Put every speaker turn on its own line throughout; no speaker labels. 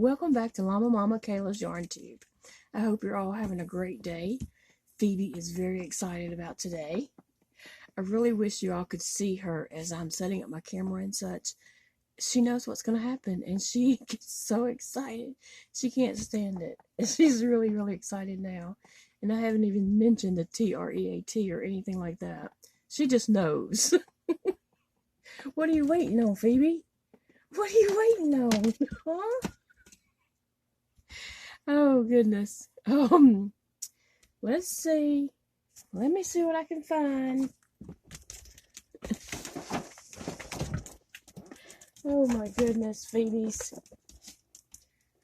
Welcome back to LlamaMamaKayla's Yarn Tube. I hope you're all having a great day. Phoebe is very excited about today. I really wish you all could see her as I'm setting up my camera and such. She knows what's going to happen and she gets so excited. She can't stand it. And she's really, really excited now. And I haven't even mentioned the TREAT or anything like that. She just knows. What are you waiting on, Phoebe? What are you waiting on? Huh? Oh, goodness. Let's see. Let me see what I can find. Oh, my goodness, Phoebe's.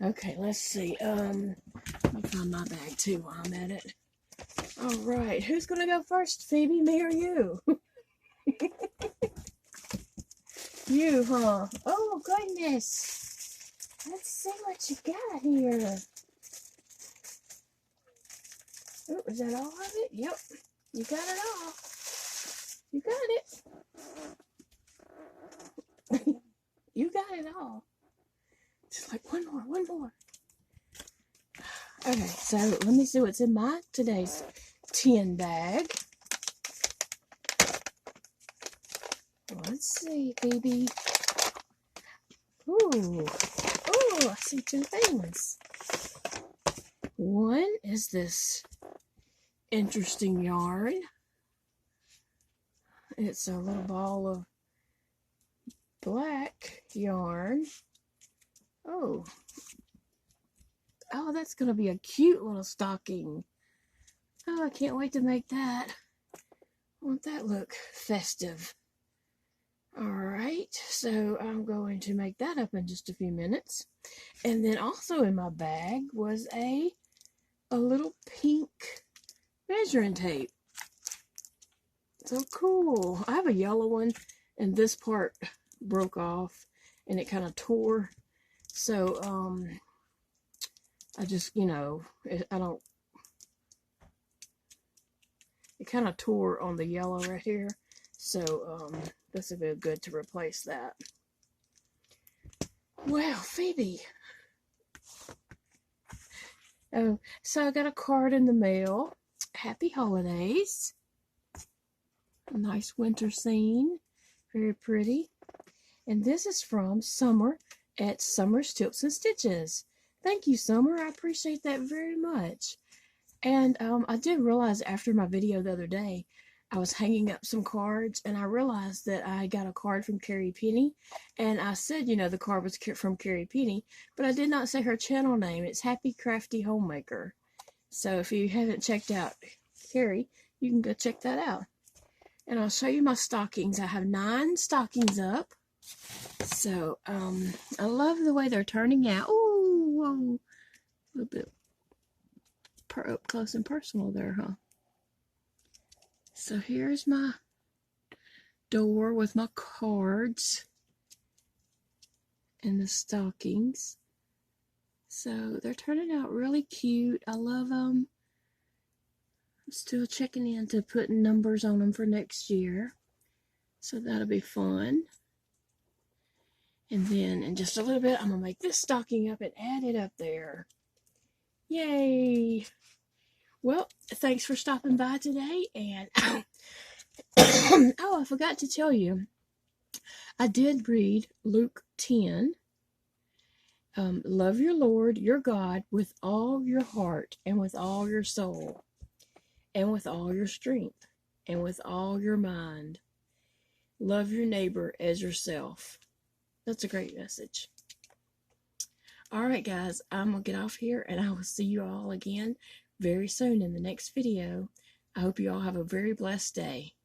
Okay, let's see. Let me find my bag, too, while I'm at it. All right. Who's going to go first, Phoebe, me or you? You, huh? Oh, goodness. Let's see what you got here. Oh, is that all of it? Yep. You got it all. You got it. You got it all. Just like one more. Okay, so let me see what's in my today's 10 bag. Let's see, baby. Ooh, I see 2 things. One is this interesting yarn. It's a little ball of black yarn. Oh, that's going to be a cute little stocking. Oh, I can't wait to make that. Won't that look festive? Alright, so I'm going to make that up in just a few minutes. And then also in my bag was a little pink measuring tape. So cool. I have a yellow one and this part broke off and it kind of tore. So, I just, it kind of tore on the yellow right here. So, this would be good to replace that. Well, Phoebe. Oh, so I got a card in the mail. Happy holidays. A nice winter scene. Very pretty. And this is from Summer at Summer's Tips and Stitches. Thank you, Summer. I appreciate that very much. And I did realize after my video the other day, I was hanging up some cards, and I realized that I got a card from Carrie Penny, and I said, the card was from Carrie Penny, but I did not say her channel name. It's Happy Crafty Homemaker. So if you haven't checked out Carrie, you can go check that out. And I'll show you my stockings. I have 9 stockings up. So, I love the way they're turning out. Ooh, whoa. A little bit up close and personal there, huh? So here's my door with my cards and the stockings. So they're turning out really cute. I love them. I'm still checking into putting numbers on them for next year. So that'll be fun. And then in just a little bit, I'm going to make this stocking up and add it up there. Yay! Well, thanks for stopping by today. And oh, I forgot to tell you, I did read Luke 10. Love your Lord, your God, with all your heart and with all your soul and with all your strength and with all your mind. Love your neighbor as yourself. That's a great message. All right, guys, I'm going to get off here, and I will see you all again very soon in the next video. I hope you all have a very blessed day.